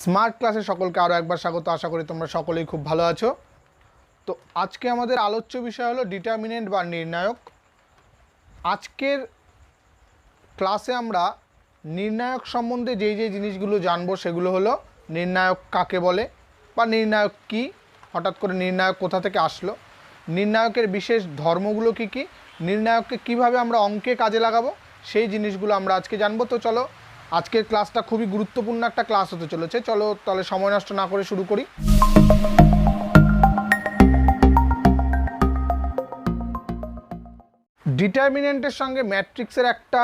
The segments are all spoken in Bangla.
স্মার্ট ক্লাসে সকলকে আরও একবার স্বাগত। আশা করি তোমরা সকলেই খুব ভালো আছো। তো আজকে আমাদের আলোচ্য বিষয় হলো ডিটারমিনেন্ট বা নির্ণায়ক। আজকের ক্লাসে আমরা নির্ণায়ক সম্বন্ধে যেই জিনিসগুলো জানবো সেগুলো হলো নির্ণায়ক কাকে বলে বা নির্ণায়ক কী, হঠাৎ করে নির্ণায়ক কোথা থেকে আসলো, নির্ণায়কের বিশেষ ধর্মগুলো কী কী, নির্ণায়ককে কিভাবে আমরা অঙ্কে কাজে লাগাবো, সেই জিনিসগুলো আমরা আজকে জানবো। তো চলো, আজকের ক্লাসটা খুবই গুরুত্বপূর্ণ একটা ক্লাস হতে চলেছে। চলো তাহলে সময় নষ্ট না করে শুরু করি। ডিটারমিনেন্টের সঙ্গে ম্যাট্রিক্সের একটা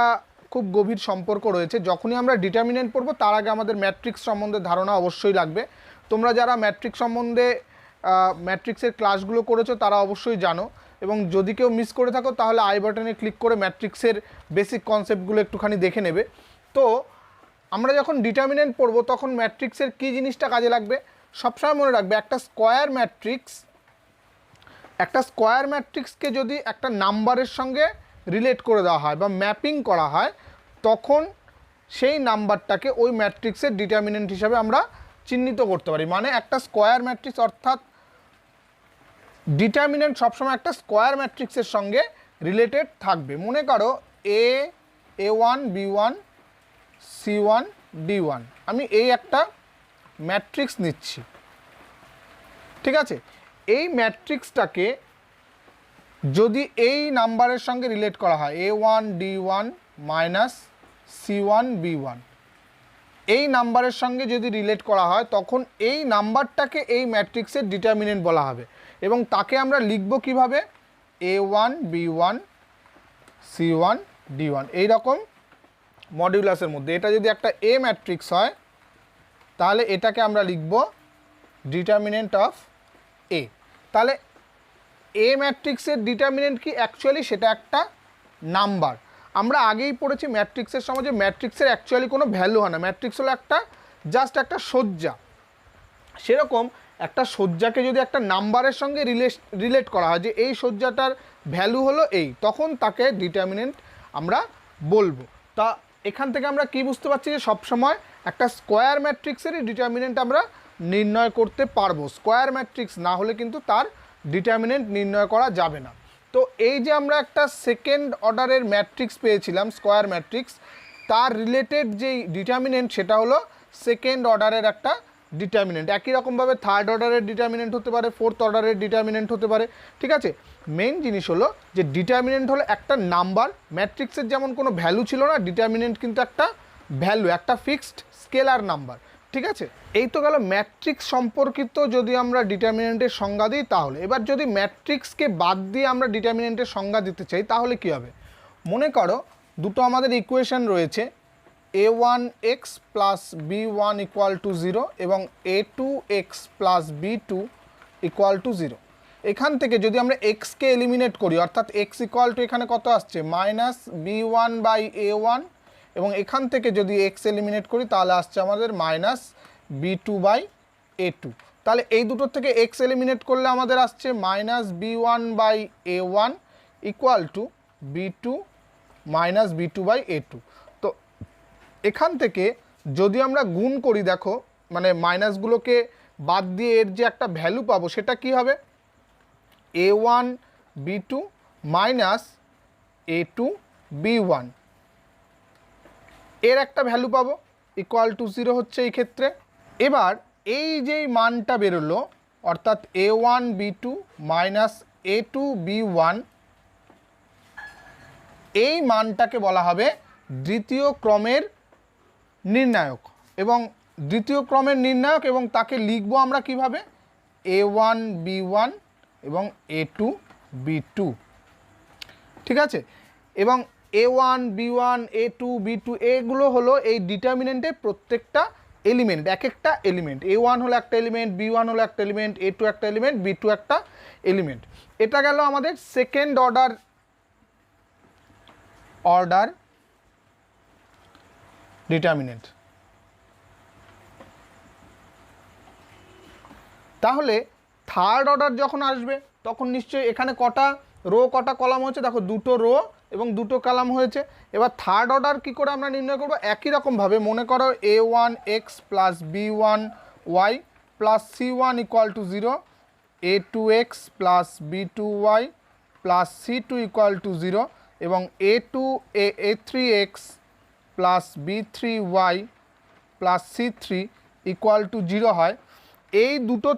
খুব গভীর সম্পর্ক রয়েছে। যখনই আমরা ডিটারমিনেন্ট পড়বো তার আগে আমাদের ম্যাট্রিক্স সম্বন্ধে ধারণা অবশ্যই লাগবে। তোমরা যারা ম্যাট্রিক্স সম্বন্ধে ম্যাট্রিক্সের ক্লাসগুলো করেছো তারা অবশ্যই জানো, এবং যদি কেউ মিস করে থাকো তাহলে আই বাটনে ক্লিক করে ম্যাট্রিক্সের বেসিক কনসেপ্টগুলো একটুখানি দেখে নেবে। তো আমরা যখন ডিটারমিনেন্ট পড়বো তখন ম্যাট্রিক্সের কী জিনিসটা কাজে লাগবে সবসময় মনে রাখবে। একটা স্কোয়ার ম্যাট্রিক্সকে যদি একটা নাম্বারের সঙ্গে রিলেট করে দেওয়া হয় বা ম্যাপিং করা হয়, তখন সেই নাম্বারটাকে ওই ম্যাট্রিক্সের ডিটারমিনেন্ট হিসাবে আমরা চিহ্নিত করতে পারি। মানে একটা স্কোয়ার ম্যাট্রিক্স অর্থাৎ ডিটারমিনেন্ট সবসময় একটা স্কোয়ার ম্যাট্রিক্সের সঙ্গে রিলেটেড থাকবে। মনে করো A1 B1 C1 D1, আমি এই একটা ম্যাট্রিক্স নিচ্ছি, ঠিক আছে। এই ম্যাট্রিক্সটাকে যদি এই নাম্বারের সঙ্গে রিলেট করা হয় A1 D1 minus C1 B1, এই নাম্বারের সঙ্গে যদি রিলেট করা হয় তখন এই নাম্বারটাকে এই ম্যাট্রিক্সের ডিটারমিনেন্ট বলা হবে, এবং তাকে আমরা লিখব কিভাবে A1 B1 C1 D1 এই রকম মডিউলাসের মধ্যে। এটা যদি একটা এ ম্যাট্রিক্স হয় তাহলে এটাকে আমরা লিখব ডিটারমিনেন্ট অফ এ। তাহলে এ ম্যাট্রিক্সের ডিটারমিনেন্ট কি? অ্যাকচুয়ালি সেটা একটা নাম্বার। আমরা আগেই পড়েছি ম্যাট্রিক্সের সময় যে ম্যাট্রিক্সের অ্যাকচুয়ালি কোনো ভ্যালু হয় না, ম্যাট্রিক্স হলো জাস্ট একটা সজ্জা। সেরকম একটা সজ্জাকে যদি একটা নাম্বারের সঙ্গে রিলেট করা হয় যে এই সজ্জাটার ভ্যালু হলো এই, তখন তাকে ডিটারমিনেন্ট আমরা বলবো। তা এখান থেকে আমরা কি বুঝতে পারছি যে সবসময় একটা স্কোয়ার ম্যাট্রিক্সেরই ডিটারমিনেন্ট আমরা নির্ণয় করতে পারবো। স্কোয়ার ম্যাট্রিক্স না হলে কিন্তু তার ডিটারমিনেন্ট নির্ণয় করা যাবে না। তো এই যে আমরা একটা সেকেন্ড অর্ডারের ম্যাট্রিক্স পেয়েছিলাম স্কোয়ার ম্যাট্রিক্স, তার রিলেটেড যেই ডিটারমিনেন্ট সেটা হলো সেকেন্ড অর্ডারের একটা ডিটারমিনেন্ট। একই রকমভাবে থার্ড অর্ডারের ডিটারমিনেন্ট হতে পারে, ফোর্থ অর্ডারের ডিটারমিনেন্ট হতে পারে, ঠিক আছে। মেইন জিনিস হলো যে ডিটারমিনেন্ট হলো একটা নাম্বার। ম্যাট্রিক্সের যেমন কোনো ভ্যালু ছিল না, ডিটারমিনেন্ট কিন্তু একটা ভ্যালু, একটা ফিক্সড স্কেলার নাম্বার, ঠিক আছে। এই তো গেল ম্যাট্রিক্স সম্পর্কিত যদি আমরা ডিটারমিনেন্টের সংজ্ঞা দিই। তাহলে এবার যদি ম্যাট্রিক্সকে বাদ দিয়ে আমরা ডিটারমিনেন্টের সংজ্ঞা দিতে চাই তাহলে কী হবে? মনে করো দুটো আমাদের ইকুয়েশন রয়েছে, a1x plus b1 equal to 0 এবং a2x plus b2 equal to 0। এখান থেকে যদি আমরা এক্সকে এলিমিনেট করি, অর্থাৎ এক্স ইকুয়াল টু এখানে কত আসছে মাইনাস b1 বাই a1, এবং এখান থেকে যদি এক্স এলিমিনেট করি তাহলে আসছে আমাদের মাইনাস b2 বাই a2। তাহলে এই দুটোর থেকে এক্স এলিমিনেট করলে আমাদের আসছে minus b1 by a1 equal to b2 minus b2 by a2। তো এখান থেকে যদি আমরা গুণ করি, দেখো মানে মাইনাসগুলোকে বাদ দিয়ে এর যে একটা ভ্যালু পাবো সেটা কি হবে? a1 b2 minus a2 b1, এর একটা ভ্যালু পাবো ইকুয়াল টু 0 হচ্ছে এই ক্ষেত্রে। এবার এই যেই মানটা বেরোলো অর্থাৎ a1 b2 minus a2 b1, এই মানটাকে বলা হবে দ্বিতীয় ক্রমের নির্ণায়ক, এবং দ্বিতীয় ক্রমের নির্ণায়ক, এবং তাকে লিখবো আমরা কিভাবে a1 b1 এবং a2 b2, ঠিক আছে। এবং a1 b1 a2 b2 এগুলো হলো এই ডিটারমিনেন্টের প্রত্যেকটা এলিমেন্ট, এক একটা এলিমেন্ট। a1 হলো একটা এলিমেন্ট, b1 হলো একটা এলিমেন্ট, a2 একটা এলিমেন্ট, b2 একটা এলিমেন্ট। এটা গেল আমাদের সেকেন্ড অর্ডার ডিটারমিনেন্ট। তাহলে থার্ড অর্ডার যখন আসবে তখন নিশ্চয়ই এখানে কটা রো কটা কলাম হচ্ছে? দেখো দুটো রো এবং দুটো কলাম হয়েছে। এবার থার্ড অর্ডার কী করে আমরা নির্ণয় করব, একই রকমভাবে মনে করো a1x plus b1y plus c1 equal to 0, a2x plus b2y plus c2 equal to 0 এবং a3x plus b3y plus c3 equal to 0 হয়। এই দুটো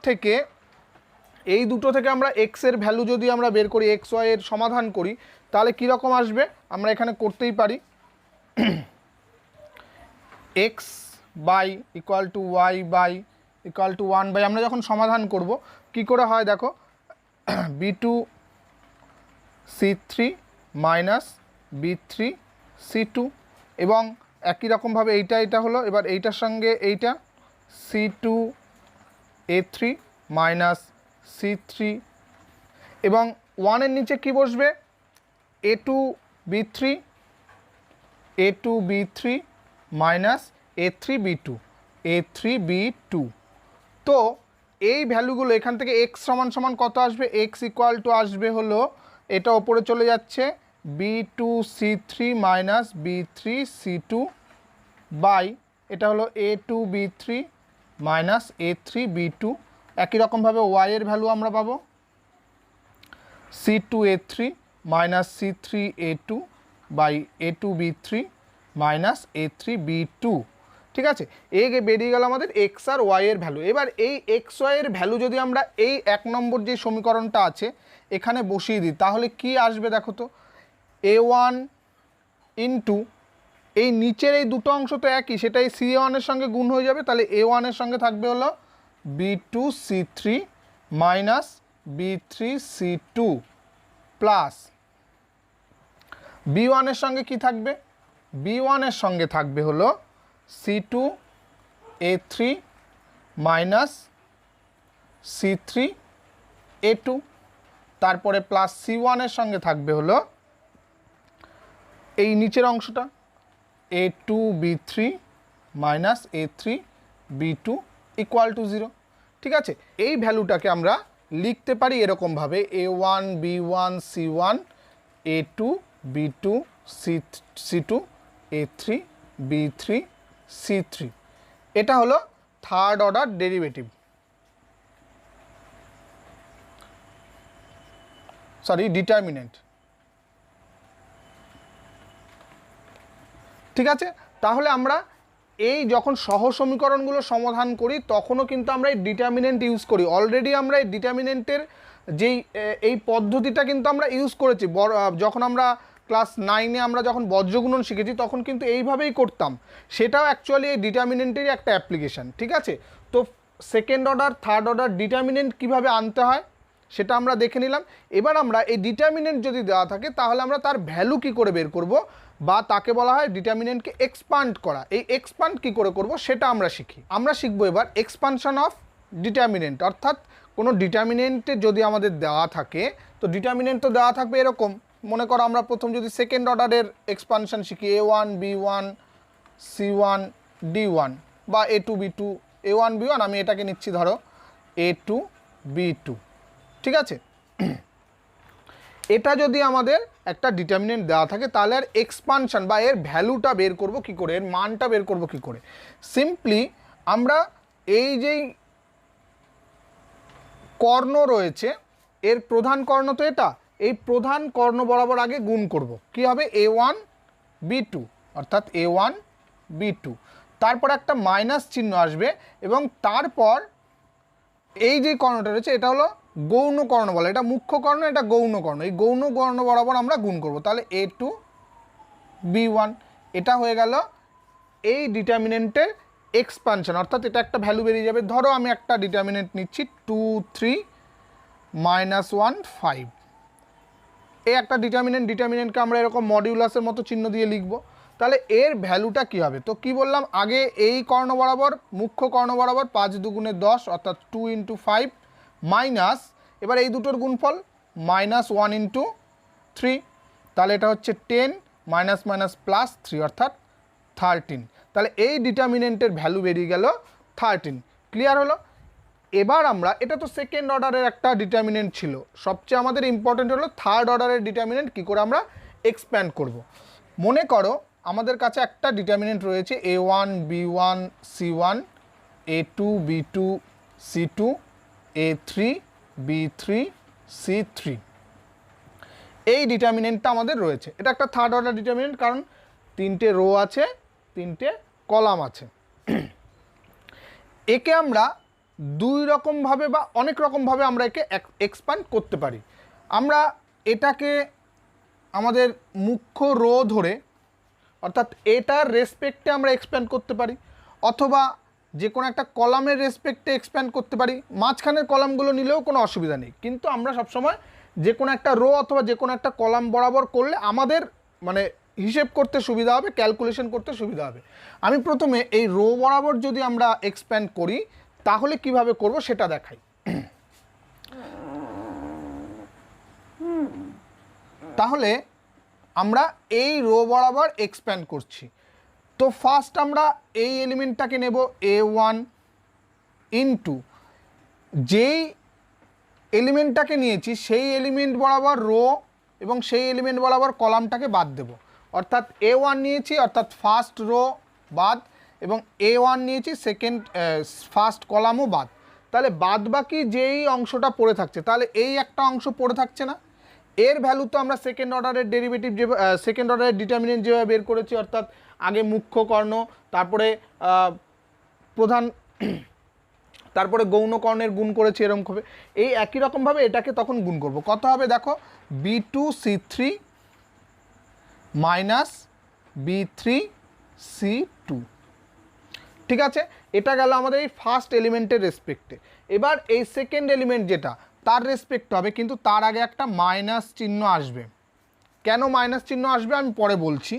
থেকে আমরা এক্সের ভ্যালু যদি আমরা বের করি, এক্স ওয়াই এর সমাধান করি, তাহলে কীরকম আসবে আমরা এখানে করতেই পারি। X by equal to y by equal to 1 by, আমরা যখন সমাধান করব কি করে হয় দেখো, b2 c3 minus b3 c2 এবং একই রকমভাবে এইটা হলো, এবার এইটার সঙ্গে এইটা c2 a3 মাইনাস c3 এবং 1-এর নিচে কি বসবে, a2 b3 minus a3 b2। তো এই ভ্যালুগুলো এখান থেকে x সমান সমান কত আসবে, x ইকুয়াল টু আসবে হলো, এটা ওপরে চলে যাচ্ছে b2 c3 minus b3 c2 by এটা হলো a2 b3 minus a3 b2। একই রকমভাবে y এর ভ্যালু আমরা পাবো c2 a3 minus c3 a2 by a2 b3 minus a3 b2। ঠিক আছে, বেরিয়ে গেল আমাদের এক্স আর ওয়াই এর ভ্যালু। এবার এই এক্স ওয়াই এর ভ্যালু যদি আমরা এই 1 নম্বর যে সমীকরণটা আছে এখানে বসিয়ে দিই, তাহলে কি আসবে দেখো তো, a1 ইন্টু এই নিচের এই দুটো অংশ তো একই, সেটা এই c1 এর সঙ্গে গুণ হয়ে যাবে, তাহলে a1 এর সঙ্গে থাকবে হলো b2 c3 minus b3 c2 plus b1 এর সঙ্গে কি থাকবে, b1 এর সঙ্গে থাকবে হলো c2 a3 minus c3 a2, তারপরে প্লাস c1 এর সঙ্গে থাকবে হলো এই নিচের অংশটা a2 b3 minus a3 b2 equal to 0। ঠিক আছে, এই ভ্যালুটাকে আমরা লিখতে পারি এরকমভাবে a1 b1 c1 a2 b2 c2 a3 b3 c3। এটা হলো থার্ড অর্ডার ডেরিভেটিভ, ডিটারমিনেন্ট। ঠিক আছে, তাহলে আমরা এই যখন সহ সমীকরণগুলো সমাধান করি তখনও কিন্তু আমরা এই ডিটারমিনেন্ট ইউজ করি। অলরেডি আমরা এই ডিটারমিনেন্টের এই পদ্ধতিটা কিন্তু আমরা ইউজ করেছি যখন আমরা ক্লাস 9-এ আমরা যখন বজ্রগুণন শিখেছি তখন কিন্তু এইভাবেই করতাম, সেটাও অ্যাকচুয়ালি এই ডিটারমিনেন্টেরই একটা অ্যাপ্লিকেশান। ঠিক আছে, তো second order third order determinant কীভাবে আনতে হয় সেটা আমরা দেখে নিলাম। এবার আমরা এই ডিটারমিনেন্ট যদি দেওয়া থাকে তাহলে আমরা তার ভ্যালু কী করে বের করব, বা তাকে বলা হয় ডিটারমিনেন্টকে এক্সপান্ড করা। এই এক্সপান্ড কী করে করব সেটা আমরা শিখবো এবার এক্সপানশন অফ ডিটারমিনেন্ট। অর্থাৎ কোনো ডিটারমিনেন্টে যদি আমাদের দেওয়া থাকে, তো ডিটারমিনেন্ট তো দেওয়া থাকবে এরকম, মনে করো আমরা প্রথম যদি সেকেন্ড অর্ডারের এক্সপানশন শিখি a1 b1 c1 d1 বা a2 b2 a1 b1, আমি এটাকে নিচ্ছি ধরো a2 b2। ঠিক আছে, এটা যদি আমাদের একটা ডিটারমিনেন্ট দেওয়া থাকে তাহলে আর এক্সপানশন বা এর ভ্যালুটা বের করব কি করে, এর মানটা বের করব কি করে, সিম্পলি আমরা এই যেই কর্ণ রয়েছে এর প্রধান কর্ণ তো এটা, এই প্রধান কর্ণ বরাবর আগে গুণ করব, কি হবে a1 b2 অর্থাৎ a1 b2, তারপর একটা মাইনাস চিহ্ন আসবে এবং তারপর এই যে কর্ণটা রয়েছে এটা হলো গৌণ কর্ণ বলে, এটা মুখ্য কর্ণ, এটা গৌণ কর্ণ, এই গৌণ কর্ণ বরাবর আমরা গুণ করব, তাহলে a2 b1। এটা হয়ে গেল এই ডিটারমিনেন্টের এক্সপানশন, অর্থাৎ এটা একটা ভ্যালু বেরিয়ে যাবে। ধরো আমি একটা ডিটারমিনেন্ট নিচ্ছি 2 3 -1 5, এই একটা ডিটারমিনেন্টকে আমরা এরকম মডিউলাসের মতো চিহ্ন দিয়ে লিখব, তাহলে এর ভ্যালুটা কি হবে, তো কি বললাম আগে এই কর্ণ বরাবর মুখ্য কর্ণ বরাবর 5 দুগুণে 10 অর্থাৎ 2 × 5 মাইনাস, এবার এই দুটোর গুণফল -1 × 3, তাহলে এটা হচ্ছে 10 মাইনাস মাইনাস প্লাস 3 অর্থাৎ 13, তাহলে এই ডিটারমিনেন্টের ভ্যালু বেরিয়ে গেল 13। ক্লিয়ার হলো? এবার আমরা, এটা তো সেকেন্ড অর্ডারের একটা ডিটারমিনেন্ট ছিল, সবচেয়ে আমাদের ইম্পর্টেন্ট হলো থার্ড অর্ডারের ডিটারমিনেন্ট কী করে আমরা এক্সপ্যান্ড করব। মনে করো আমাদের কাছে একটা ডিটারমিনেন্ট রয়েছে A1 B1 C1 A2 B2 C2 A3 B3 C3। এই ডিটারমিনেন্টটা আমাদের রয়েছে। এটা একটা থার্ড অর্ডার ডিটারমিনেন্ট, কারণ তিনটে রো আছে, তিনটে কলাম আছে। একে আমরা দুই রকমভাবে বা অনেক রকমভাবে আমরা একে এক্সপ্যান্ড করতে পারি। আমরা এটাকে আমাদের মুখ্য রো ধরে, অর্থাৎ এটার রেসপেক্টে আমরা এক্সপ্যান্ড করতে পারি, অথবা যে কোনো একটা কলামের রেসপেক্টে এক্সপ্যান্ড করতে পারি। মাঝখানের কলামগুলো নিলেও কোনো অসুবিধা নেই, কিন্তু আমরা সবসময় যে কোনো একটা রো অথবা যে কোনো একটা কলাম বরাবর করলে আমাদের মানে হিসেব করতে সুবিধা হবে, ক্যালকুলেশন করতে সুবিধা হবে। আমি প্রথমে এই রো বরাবর যদি আমরা এক্সপ্যান্ড করি তাহলে কিভাবে করব সেটা দেখাই। তাহলে আমরা এই রো বরাবর এক্সপ্যান্ড করছি। তো ফার্স্ট আমরা এই এলিমেন্টটাকে নেব A1 ইনটু যেই এলিমেন্টটাকে নিয়েছি সেই এলিমেন্ট বরাবর রো এবং সেই এলিমেন্ট বরাবর কলামটাকে বাদ দেব। অর্থাৎ A1 নিয়েছি অর্থাৎ ফার্স্ট রো বাদ, এবং A1 নিয়েছি সেকেন্ড ফার্স্ট কলামও বাদ। তাহলে বাদ বাকি যেই অংশটা পড়ে থাকছে, তাহলে এই একটা অংশ পড়ে থাকছে না, এর ভ্যালু তো আমরা সেকেন্ড অর্ডারের ডেরিভেটিভ যে সেকেন্ড অর্ডারের ডিটারমিনেন্ট যেভাবে বের করেছি, অর্থাৎ আগে মুখ্য কর্ণ, তারপরে প্রধান, তারপরে গৌণ কর্ণের গুণ করেছি এরকম হবে। এই একই রকমভাবে এটাকে তখন গুণ করব। কত হবে দেখো, B2 C3 minus B3 C2। ঠিক আছে, এটা গেল আমাদের এই ফার্স্ট এলিমেন্টের রেসপেক্টে। এবার এই সেকেন্ড এলিমেন্ট যেটা তার রেসপেক্ট হবে, কিন্তু তার আগে একটা মাইনাস চিহ্ন আসবে। কেন মাইনাস চিহ্ন আসবে আমি পরে বলছি।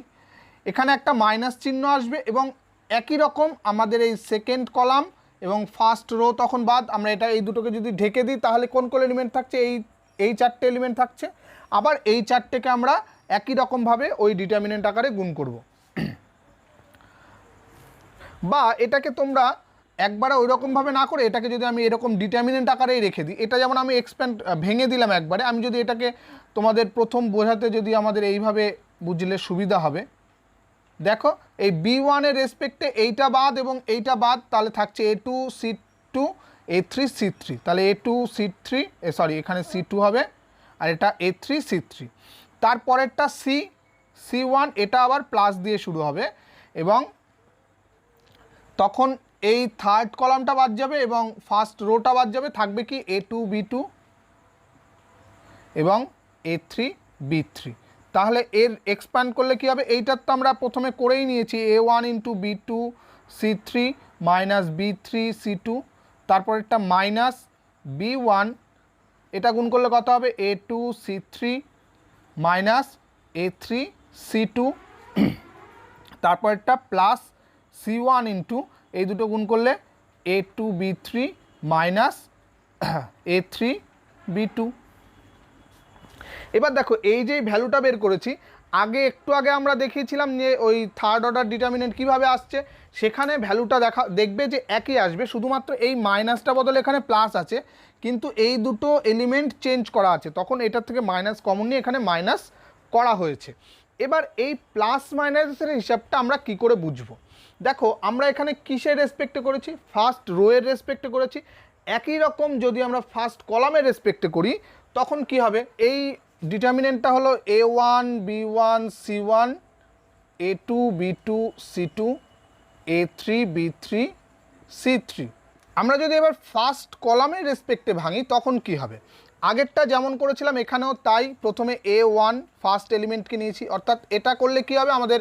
এখানে একটা মাইনাস চিহ্ন আসবে এবং একই রকম আমাদের এই সেকেন্ড কলাম এবং ফার্স্ট রো তখন বাদ। আমরা এটা এই দুটোকে যদি ঢেকে দিই তাহলে কোন কোন এলিমেন্ট থাকছে, এই চারটে এলিমেন্ট থাকছে। আবার এই চারটেকে আমরা একই রকমভাবে ওই ডিটারমিনেন্ট আকারে গুণ করব। বা এটাকে তোমরা একবারে ওই রকমভাবে না করে এটাকে যদি আমি এরকম ডিটারমিনেন্ট আকারেই রেখে দিই, এটা যেমন আমি এক্সপ্যান্ড ভেঙে দিলাম একবারে, আমি যদি এটাকে তোমাদের প্রথম বোঝাতে যদি আমাদের এইভাবে বুঝলে সুবিধা হবে। দেখো এই B1 এর রেসপেক্টে এইটা বাদ এবং এইটা বাদ, তাহলে থাকছে A2 C2 A3 C3। তাহলে A2 C3 সরি এখানে C2 হবে আর এটা A3 C3। তারপরেরটা C1 এটা আবার প্লাস দিয়ে শুরু হবে এবং তখন এই থার্ড কলামটা বাদ যাবে এবং ফার্স্ট রোটা বাদ যাবে, থাকবে কি A2 B2 এবং A3 B3। তাহলে এর এক্সপ্যান্ড করলে কি হবে, এইটার তো আমরা প্রথমে করেই নিয়েছি A1 into B2 C3 minus B3 C2, তারপরেরটা মাইনাস B1, এটা গুণ করলে কত হবে A2 C3 minus A3 C2, তারপরেরটা প্লাস C1 ইন্টু এই দুটো গুণ করলে A2 B3 minus A3 B2। এবার দেখো এই যে ভ্যালুটা বের করেছি, একটু আগে আমরা দেখিয়েছিলাম যে ওই থার্ড অর্ডার ডিটারমিনেন্ট কীভাবে আসছে, সেখানে ভ্যালুটা দেখবে যে একই আসবে, শুধুমাত্র এই মাইনাসটা বদলে এখানে প্লাস আছে, কিন্তু এই দুটো এলিমেন্ট চেঞ্জ করা আছে, তখন এটার থেকে মাইনাস কমন নিয়ে এখানে মাইনাস করা হয়েছে। এবার এই প্লাস মাইনাসের হিসাবটা আমরা কি করে বুঝবো, দেখো আমরা এখানে কিসের রেসপেক্টে করেছি, ফার্স্ট রো এর রেসপেক্টে করেছি। একই রকম যদি আমরা ফার্স্ট কলামের রেসপেক্টে করি তখন কি হবে, এই ডিটারমিনেন্টটা হলো A1 B1 C1 A2 B2 C2 A3 B3 C3। আমরা যদি এবার ফার্স্ট কলামের রেসপেক্টে ভাঙি তখন কি হবে, আগেরটা যেমন করেছিলাম এখানেও তাই। প্রথমে A1 ফার্স্ট এলিমেন্টকে নিয়েছি, অর্থাৎ এটা করলে কি হবে, আমাদের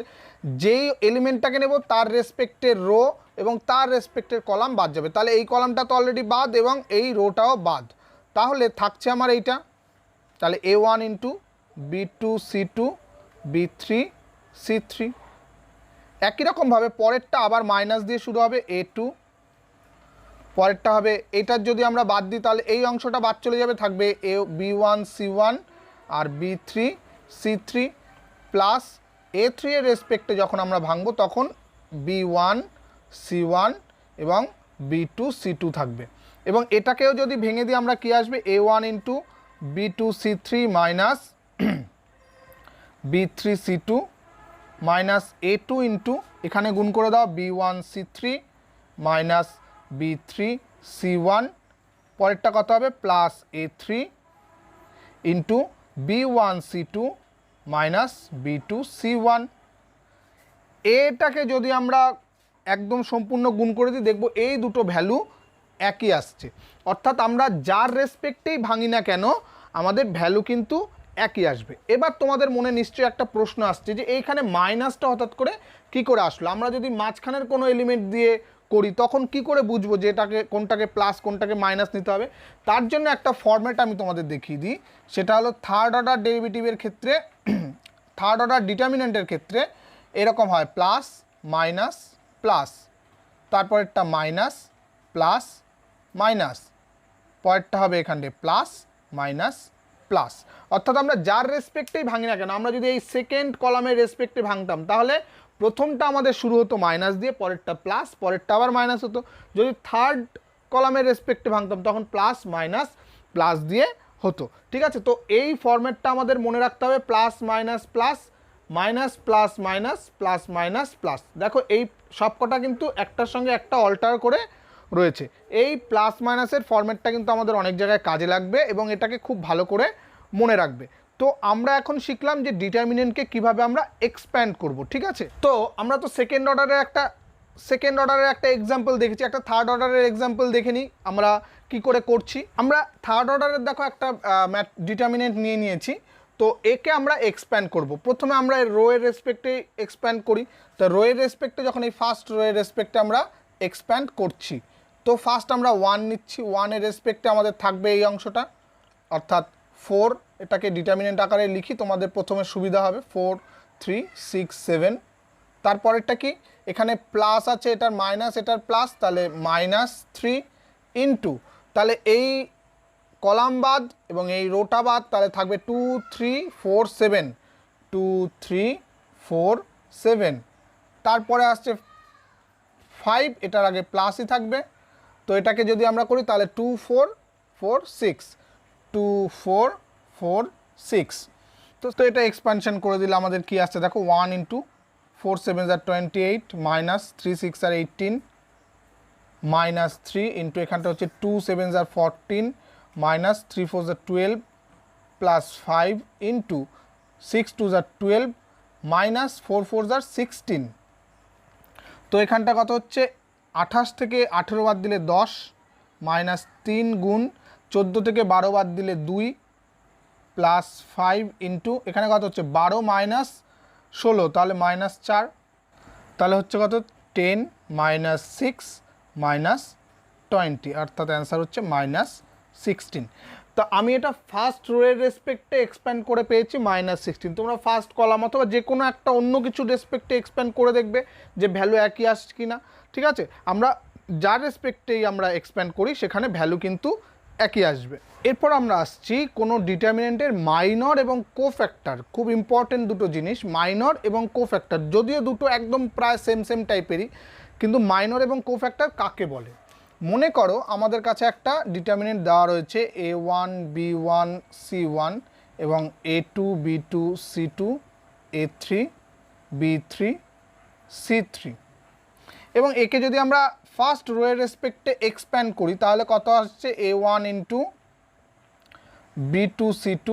যেই এলিমেন্টটাকে নেব তার রেসপেক্টের রো এবং তার রেসপেক্টের কলাম বাদ যাবে। তাহলে এই কলামটা তো অলরেডি বাদ এবং এই রোটাও বাদ, তাহলে থাকছে আমার এইটা। তাহলে A1 into B2 C2 B3 C3। একই রকমভাবে পরেরটা আবার মাইনাস দিয়ে শুরু হবে A2, পরেরটা হবে এটার যদি আমরা বাদ দিই তাহলে এই অংশটা বাদ চলে যাবে, থাকবে B1 C1 আর B3 C3 প্লাস A3 এর রেসপেক্টে যখন আমরা ভাঙবো তখন B1 C1 এবং B2 C2 থাকবে। এবং এটাকেও যদি ভেঙে দিই আমরা কি আসবে, A1 into B2 C3 minus B3C2 minus A2 into এখানে গুণ করে দাও B1C3 মাইনাস B3C1, পরেরটা কত হবে plus A3 into B1C2 minus B2C1। এটাকে যদি আমরা একদম সম্পূর্ণ গুণ করে দিই দেখব এই দুটো ভ্যালু একই আসছে, অর্থাৎ আমরা যার রেসপেক্টেই ভাঙি না কেন আমাদের ভ্যালু কিন্তু একই আসবে। এবার তোমাদের মনে নিশ্চয়ই একটা প্রশ্ন আসছে যে এইখানে মাইনাসটা হঠাৎ করে কি করে আসলো, আমরা যদি মাঝখানের কোনো এলিমেন্ট দিয়ে করি তখন কি করে বুঝবো যে এটাকে কোনটাকে প্লাস কোনটাকে মাইনাস নিতে হবে। তার জন্য একটা ফর্ম্যাট আমি তোমাদের দেখিয়ে দিই, সেটা হলো থার্ড অর্ডার ডেরিভেটিভের ক্ষেত্রে থার্ড অর্ডার ডিটারমিনেন্টের ক্ষেত্রে এরকম হয় প্লাস মাইনাস প্লাস, তারপরেরটা মাইনাস প্লাস মাইনাস, পরেরটা হবে এখানে প্লাস মাইনাস প্লাস। অর্থাৎ আমরা যার রেসপেক্টেই ভাঙি না কেন, আমরা যদি এই সেকেন্ড কলামের রেসপেক্টে ভাঙতাম তাহলে প্রথমটা আমাদের শুরু হতো মাইনাস দিয়ে, পরেরটা প্লাস, পরেরটা আবার মাইনাস হতো। যদি থার্ড কলামের রেসপেক্টে ভাঙতাম তখন প্লাস মাইনাস প্লাস দিয়ে হতো। ঠিক আছে, তো এই ফরম্যাটটা আমাদের মনে রাখতে হবে, plus minus plus, minus plus minus, plus minus plus. দেখো এই সবকটা কিন্তু একটার সঙ্গে একটা অল্টার করে রয়েছে। এই প্লাস মাইনাসের ফরম্যাটটা কিন্তু আমাদের অনেক জায়গায় কাজে লাগবে এবং এটাকে খুব ভালো করে মনে রাখবে। তো আমরা এখন শিখলাম যে ডিটারমিনেন্টকে কিভাবে আমরা এক্সপ্যান্ড করব। ঠিক আছে, তো আমরা তো সেকেন্ড অর্ডারের একটা এক্সাম্পল দেখেছি, একটা থার্ড অর্ডারের এক্সাম্পল দেখে নিই আমরা কি করে করছি। আমরা থার্ড অর্ডারের দেখো একটা ডিটারমিনেন্ট নিয়ে নিয়েছি, তো একে আমরা এক্সপ্যান্ড করব। প্রথমে আমরা রো এর রেসপেক্টে এক্সপ্যান্ড করি, তো রো এর রেসপেক্টে যখন এই ফার্স্ট রো এর রেসপেক্টে আমরা এক্সপ্যান্ড করছি, তো ফার্স্ট আমরা 1 নিচ্ছি, 1 এর রেসপেক্টে আমাদের থাকবে এই অংশটা অর্থাৎ 4, এটাকে ডিটারমিনেন্ট আকারে লিখি তোমাদের প্রথমে সুবিধা হবে, 4 3 6 7। তারপরেরটা কি, এখানে প্লাস আছে, এটার মাইনাস এটার প্লাস, তাহলে -3 ইন্টু, তাহলে এই কলাম বাদ এবং এই রোটা বাদ, তাহলে থাকবে 2 3 4 7, 2 3 4 7। তারপরে আসছে 5, এটার আগে প্লাসই থাকবে, তো এটাকে যদি আমরা করি তাহলে 2 4 4 6, 2 4 4 6। তো এটা এক্সপানশন করে দিলে আমাদের কি আসছে দেখো, 1 ইন্টু 4 7 আর 28 মাইনাস 3 6 আর 18 মাইনাস 3 ইন্টু এখানটা হচ্ছে 2 7 আর 14 মাইনাস 3 4 আর 12 প্লাস 5 ইন্টু 6 2 আর 12 মাইনাস 4 4 আর 16। তো এখানটা কত হচ্ছে 28 থেকে 18 বাদ দিলে 10 মাইনাস 3 গুণ 14 থেকে 12 বাদ দিলে 2 প্লাস 5 ইন্টু এখানে কত হচ্ছে 12 মাইনাস 16, তাহলে মাইনাস 4, তাহলে হচ্ছে কত 10 মাইনাস 6 মাইনাস 20, অর্থাৎ অ্যান্সার হচ্ছে -16। তো আমি এটা ফার্স্ট রো এর রেসপেক্টে এক্সপ্যান্ড করে পেয়েছি -16। তোমরা ফার্স্ট কলাম অথবা যে কোনো একটা অন্য কিছু রেসপেক্টে এক্সপ্যান্ড করে দেখবে যে ভ্যালু একই আসছে কি না। ঠিক আছে, আমরা যার রেসপেক্টেই আমরা এক্সপ্যান্ড করি সেখানে ভ্যালু কিন্তু একই আসবে। এরপর আমরা আসছি কোনো ডিটারমিনেন্টের মাইনর এবং কোফ্যাক্টর, খুব ইম্পর্টেন্ট দুটো জিনিস, মাইনর এবং কোফ্যাক্টর। যদিও দুটো একদম প্রায় সেম টাইপেরই, কিন্তু মাইনর এবং কোফ্যাক্টর কাকে বলে। মনে করো আমাদের কাছে একটা ডিটারমিনেন্ট দেওয়া রয়েছে A1 B1 C1 এবং A2 B2 C2 A3 B3 C3, এবং একে যদি আমরা ফার্স্ট রো এর রেসপেক্টে এক্সপ্যান্ড করি তাহলে কত আসছে A1 into B2 C2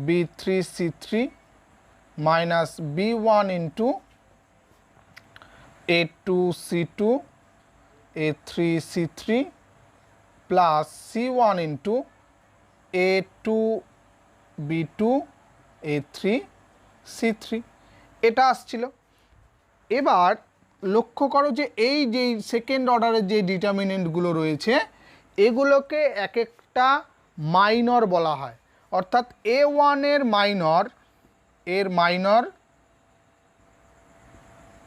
B3 C3 minus B1 into A2 C2 A3 C3 plus C1 into A2 B2 A3 C3, এটা আসছিল। এবার লক্ষ্য করো যে এই যে সেকেন্ড অর্ডারের যে ডিটারমিনেন্টগুলো রয়েছে এগুলোকে এক একটা মাইনর বলা হয়, অর্থাৎ A1 এর মাইনর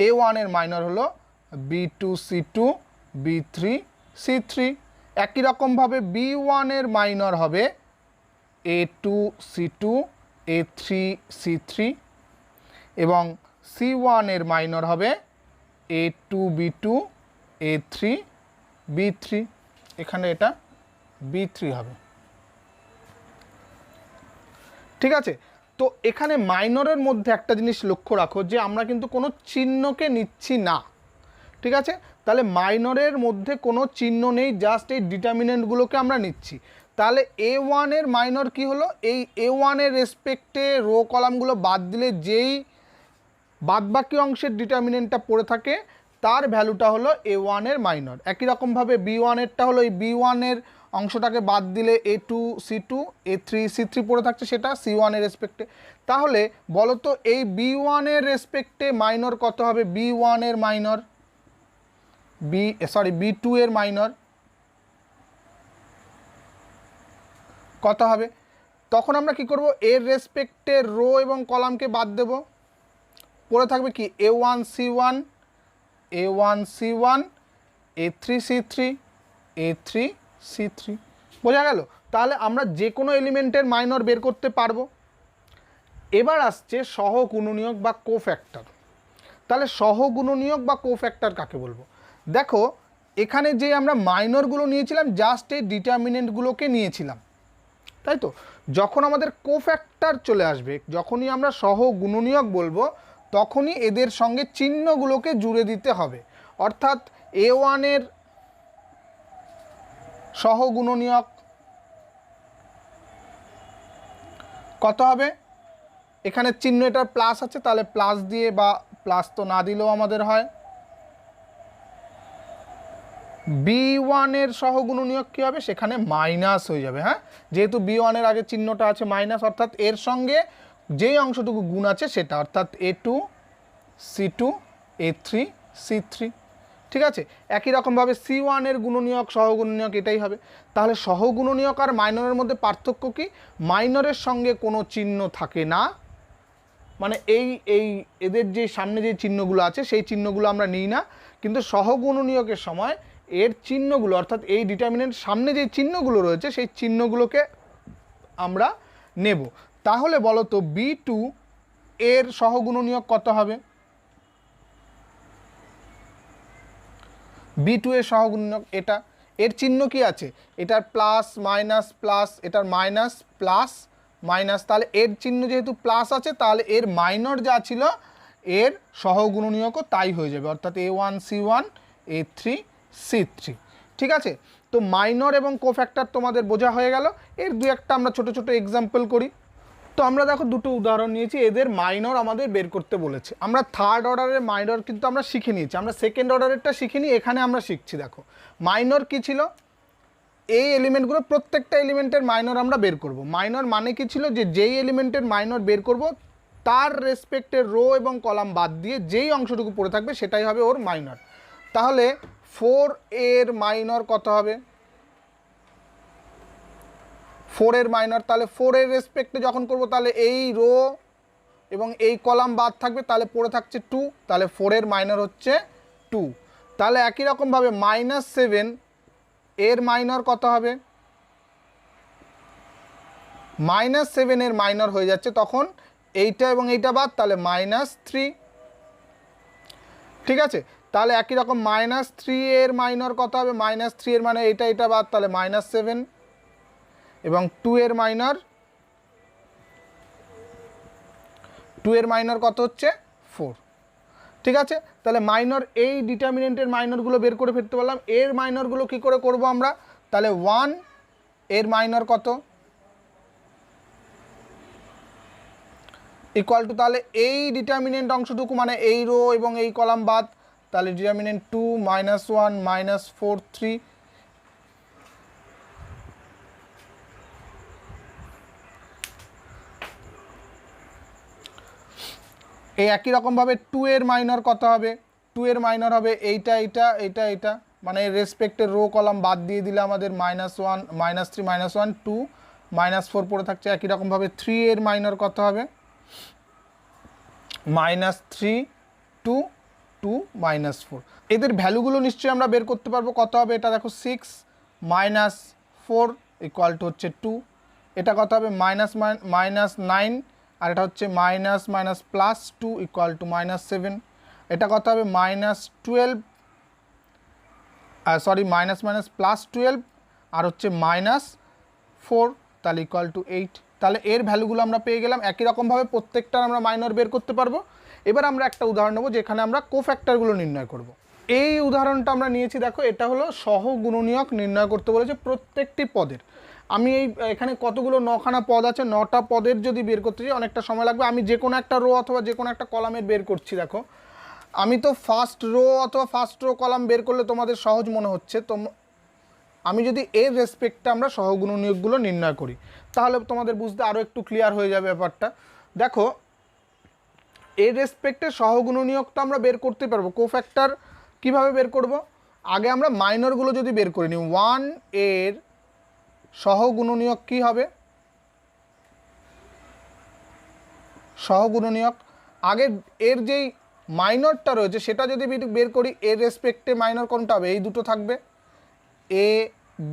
A1 এর মাইনর হলো B2 C2 B3 C3। একই রকমভাবে B1 এর মাইনর হবে A2 C2 A3 C3 এবং C1 এর মাইনর হবে A2 B2 A3 B3, এখানে এটা B3 হবে। ঠিক আছে, তো এখানে মাইনরের মধ্যে একটা জিনিস লক্ষ্য রাখো যে আমরা কিন্তু কোনো চিহ্নকে নিচ্ছি না, ঠিক আছে? তাহলে মাইনরের মধ্যে কোনো চিহ্ন নেই, জাস্ট এই ডিটারমিনেন্টগুলোকে আমরা নিচ্ছি। তাহলে A1 এর মাইনর কি হলো, এই A1 এর রেসপেক্টে রো কলামগুলো বাদ দিলে যেই বাদবাকি অংশের ডিটারমিনেন্টটা পড়ে থাকে তার ভ্যালুটা হলো A1 এর মাইনর। একই রকমভাবে B1 এরটা হলো এই B1 এর অংশটাকে বাদ দিলে A2 C2 A3 C3 পড়ে থাকছে, সেটা C1 এর রেসপেক্টে। তাহলে বলো তো এই B1 এর রেসপেক্টে মাইনর কত হবে? B1 এর মাইনর B2 এর মাইনর কত হবে? তখন আমরা কি করব, এর রেসপেক্টে রো এবং কলামকে বাদ দেব, পড়ে থাকবে কি A1 C1 A1 C1 A3 C3 A3 C3। বোঝা গেল? তাহলে আমরা যে কোনো এলিমেন্টের মাইনর বের করতে পারবো। এবার আসছে সহগুণনীয়ক বা কোফ্যাক্টর। তাহলে সহগুণনীয়ক বা কোফ্যাক্টর কাকে বলবো? দেখো এখানে যে আমরা মাইনরগুলো নিয়েছিলাম জাস্ট এই ডিটারমিনেন্টগুলোকে নিয়েছিলাম, তাই তো? যখন আমাদের কোফ্যাক্টর চলে আসবে, যখনই আমরা সহগুণনীয়ক বলবো তখনই এদের সঙ্গে চিহ্নগুলোকে জুড়ে দিতে হবে। অর্থাৎ A1 এর সহগুণনীয়ক কত হবে? এখানে চিহ্ন এটার প্লাস আছে, তাহলে প্লাস দিয়ে, বা প্লাস তো না দিলেও আমাদের হয়। B1 এর সহগুণনীয়ক কী হবে? সেখানে মাইনাস হয়ে যাবে। হ্যাঁ, যেহেতু B1 এর আগে চিহ্নটা আছে মাইনাস, অর্থাৎ এর সঙ্গে যেই অংশটুকু গুণ আছে সেটা, অর্থাৎ A2 C2 A3 C3, ঠিক আছে? একই রকমভাবে C1 এর গুণনীয়ক সহগুণনীয়ক এটাই হবে। তাহলে সহগুণনীয়ক আর মাইনরের মধ্যে পার্থক্য কি? মাইনরের সঙ্গে কোনো চিহ্ন থাকে না, মানে এই এদের যে সামনে যে চিহ্নগুলো আছে সেই চিহ্নগুলো আমরা নিই না, কিন্তু সহগুণনীয়কের সময় এর চিহ্নগুলো, অর্থাৎ এই ডিটারমিনেন্ট সামনে যে চিহ্নগুলো রয়েছে সেই চিহ্নগুলোকে আমরা নেব। তাহলে বলো তো B2 এর সহগুণনীয়ক কত হবে? B2 এর সহগুণনীয়ক এটা, এর চিহ্ন কি আছে? এটার প্লাস মাইনাস প্লাস, এটার মাইনাস প্লাস মাইনাস, তাহলে এর চিহ্ন যেহেতু প্লাস আছে তাহলে এর মাইনর যা ছিল এর সহগুণনীয়কও তাই হয়ে যাবে, অর্থাৎ A1 C1 A3 C3, ঠিক আছে? তো মাইনর এবং কোফ্যাক্টর তোমাদের বোঝা হয়ে গেল। এর দু একটা আমরা ছোট ছোট এক্সাম্পল করি। তো আমরা দেখো দুটো উদাহরণ নিয়েছি, এদের মাইনর আমাদের বের করতে বলেছে। আমরা থার্ড অর্ডারের মাইনর কিন্তু আমরা শিখে নিয়েছি, আমরা সেকেন্ড অর্ডারেরটা শিখিনি, এখানে আমরা শিখছি। দেখো মাইনর কি ছিল? এই এলিমেন্টগুলো, প্রত্যেকটা এলিমেন্টের মাইনর আমরা বের করব। মাইনর মানে কি ছিল? যে যেই এলিমেন্টের মাইনর বের করব তার রেসপেক্টের রো এবং কলাম বাদ দিয়ে যেই অংশটুকু পড়ে থাকবে সেটাই হবে ওর মাইনর। তাহলে 4 এর মাইনর কত হবে? 4 এর মাইনর, তাহলে 4 এর রেসপেক্টে যখন করব তাহলে এই রো এবং এই কলাম বাদ থাকবে, তাহলে পড়ে থাকছে 2, তাহলে 4 এর মাইনর হচ্ছে 2। তাহলে একই রকমভাবে -7 এর মাইনর কত হবে? -7 এর মাইনর হয়ে যাচ্ছে তখন এইটা এবং এইটা বাদ, তাহলে -3, ঠিক আছে? তাহলে একই রকম -3 এর মাইনর কত হবে? -3 এর মানে এইটা এটা বাদ, তাহলে -7, এবং 2 এর মাইনর, 2 এর মাইনর কত হচ্ছে? 4, ঠিক আছে? তাহলে মাইনর, এই ডিটারমিনেন্টের মাইনরগুলো বের করে ফেলতে পারলাম। এর মাইনরগুলো কি করে করব আমরা? তাহলে 1 এর মাইনর কত? ইকুয়াল টু, তাহলে এই ডিটারমিনেন্ট অংশটুকু মানে এই রো এবং এই কলাম বাদ, তাহলে ডিটারমিনেন্ট 2 -1 -4 3, এই একই রকমভাবে 2 এর মাইনর কত হবে? 2 এর মাইনর হবে এইটা এইটা এইটা এইটা, মানে রেসপেক্টের রো কলাম বাদ দিয়ে দিলে আমাদের -1 -3 -1 2 -4 পড়ে থাকছে। একই রকমভাবে 3 এর মাইনর কত হবে? -3 2 2 -4। এদের ভ্যালুগুলো নিশ্চয়ই আমরা বের করতে পারবো। কত হবে এটা? দেখো 6 -4 ইকুয়াল টু হচ্ছে 2, এটা কত হবে? -9, আর এটা হচ্ছে -+2 ইকুয়াল টু -7, এটা কত হবে? -12, সরি -+12 আর হচ্ছে -4, তাহলে ইকুয়াল টু 8। তাহলে এর ভ্যালুগুলো আমরা পেয়ে গেলাম। একই রকমভাবে প্রত্যেকটার আমরা মাইনর বের করতে পারবো। এবার আমরা একটা উদাহরণ নেব যেখানে আমরা কোফ্যাক্টরগুলো নির্ণয় করব। এই উদাহরণটা আমরা নিয়েছি, দেখো এটা হলো সহগুণনীয়ক নির্ণয় করতে বলেছে প্রত্যেকটি পদের। আমি এখানে কতগুলো 9খানা পদ আছে, 9টা পদের যদি বের করতে চাই অনেকটা সময় লাগবে। আমি যে কোনো একটা রো অথবা যে কোনো একটা কলামের বের করছি। দেখো আমি তো ফার্স্ট রো অথবা ফার্স্ট রো কলাম বের করলে তোমাদের সহজ মনে হচ্ছে, তো আমি যদি এর রেসপেক্টে আমরা সহগুণনীয়কগুলো নির্ণয় করি তাহলে তোমাদের বুঝতে আরও একটু ক্লিয়ার হয়ে যাবে ব্যাপারটা। দেখো এর রেসপেক্টে সহগুণনীয়ক তো আমরা বের করতে পারবো। কোফ্যাক্টর কিভাবে বের করব? আগে আমরা মাইনরগুলো যদি বের করে নিই, 1 এর সহগুণনীয়ক কি হবে? সহগুণনীয়ক আগে এর যেই মাইনরটা রয়েছে সেটা যদি বের করি, এর রেসপেক্টে মাইনর কোনটা হবে? এই দুটো থাকবে, এ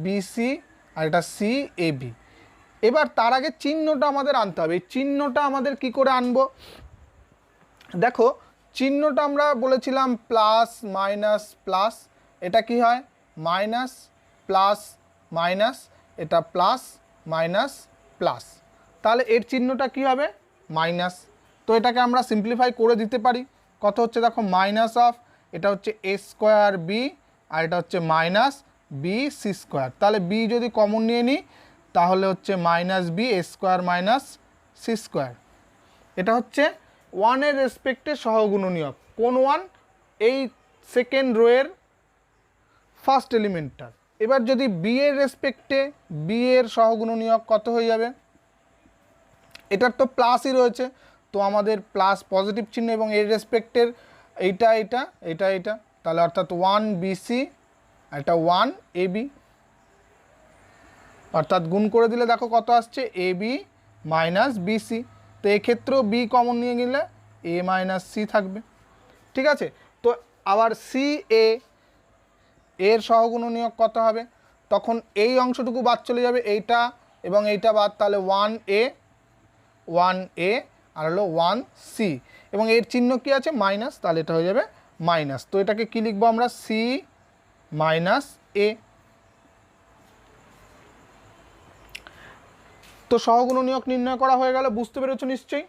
বি সি আর এটা সি এ বি। এবার তার আগে চিহ্নটা আমাদের আনতে হবে। এই চিহ্নটা আমাদের কি করে আনবো? দেখো চিহ্নটা আমরা বলেছিলাম প্লাস মাইনাস প্লাস, এটা কি হয় মাইনাস প্লাস মাইনাস, এটা প্লাস মাইনাস প্লাস, তাহলে এর চিহ্নটা কি হবে? মাইনাস। তো এটাকে আমরা সিম্পলিফাই করে দিতে পারি। কত হচ্ছে দেখো, মাইনাস অফ এটা হচ্ছে এ স্কোয়ার বি আর এটা হচ্ছে মাইনাস বি সি স্কোয়ার। তাহলে বি যদি কমন নিয়ে নিই তাহলে হচ্ছে minus B A square minus C square. এটা হচ্ছে 1 এর রেসপেক্টে সহগুণনীয়ক। কোন 1? এই সেকেন্ড রোয়ের ফার্স্ট এলিমেন্টটার। এবার যদি বি এর রেসপেক্টে বি এর সহগুণনীয়ক কত হয়ে যাবে? এটার তো প্লাসই রয়েছে, তো আমাদের প্লাস পজিটিভ চিহ্ন এবং এর রেসপেক্টের এইটা এটা এটা এটা, তাহলে অর্থাৎ 1 বিসি আর এটা 1 এবি, অর্থাৎ গুণ করে দিলে দেখো কত আসছে, এ বি মাইনাস বিসি। তো এক্ষেত্রেও বি কমন নিয়ে গেলে এ মাইনাস সি থাকবে। ঠিক আছে, তো আবার সি এ এর সহগুণনীয়ক কত হবে? তখন এই অংশটুকু বাদ চলে যাবে, এইটা এবং এইটা বাদ, তাহলে 1 এ আর হলো 1 সি, এবং এর চিহ্ন কি আছে? মাইনাস, তাহলে এটা হয়ে যাবে মাইনাস। তো এটাকে কি লিখবো আমরা? সি মাইনাস এ। তো সহগুণনীয়ক নির্ণয় করা হয়ে গেল, বুঝতে পেরেছো নিশ্চয়ই।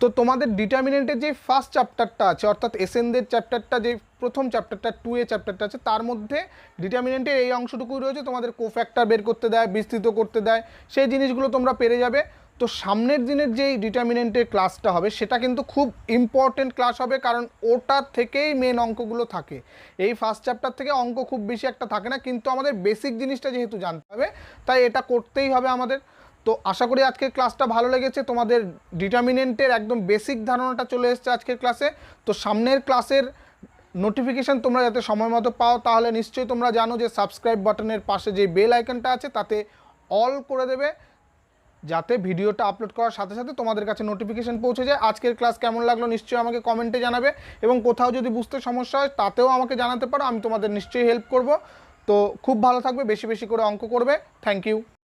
তো তোমাদের ডিটারমিনেন্টের যে ফার্স্ট চ্যাপ্টারটা আছে, অর্থাৎ এসএনদের চ্যাপ্টারটা, যে প্রথম চ্যাপ্টারটা 2A চ্যাপ্টারটা আছে, তার মধ্যে ডিটারমিনেন্টের এই অংশটুকুই রয়েছে। তোমাদের কোফ্যাক্টর বের করতে দেয়, বিস্তৃত করতে দেয়, সেই জিনিসগুলো তোমরা পেরে যাবে। তো সামনের দিনের যেই ডিটারমিনেন্টের ক্লাসটা হবে সেটা কিন্তু খুব ইম্পর্টেন্ট ক্লাস হবে, কারণ ওটার থেকেই মেন অঙ্কগুলো থাকে। এই ফার্স্ট চ্যাপ্টার থেকে অঙ্ক খুব বেশি একটা থাকে না, কিন্তু আমাদের বেসিক জিনিসটা যেহেতু জানতে হবে তাই এটা করতেই হবে আমাদের। তো আশা করি আজকের ক্লাসটা ভালো লেগেছে, তোমাদের ডিটারমিনেন্টের একদম বেসিক ধারণাটা চলে এসেছে আজকের ক্লাসে। তো সামনের ক্লাসের নোটিফিকেশান তোমরা যাতে সময় মতো পাও, তাহলে নিশ্চয়ই তোমরা জানো যে সাবস্ক্রাইব বাটনের পাশে যে বেল আইকনটা আছে তাতে অল করে দেবে, যাতে ভিডিওটা আপলোড করার সাথে সাথে তোমাদের কাছে নোটিফিকেশান পৌঁছে যায়। আজকের ক্লাস কেমন লাগলো নিশ্চয়ই আমাকে কমেন্টে জানাবে, এবং কোথাও যদি বুঝতে সমস্যা হয় তাতেও আমাকে জানাতে পারো, আমি তোমাদের নিশ্চয়ই হেল্প করব। তো খুব ভালো থাকবে, বেশি বেশি করে অঙ্ক করবে। Thank you.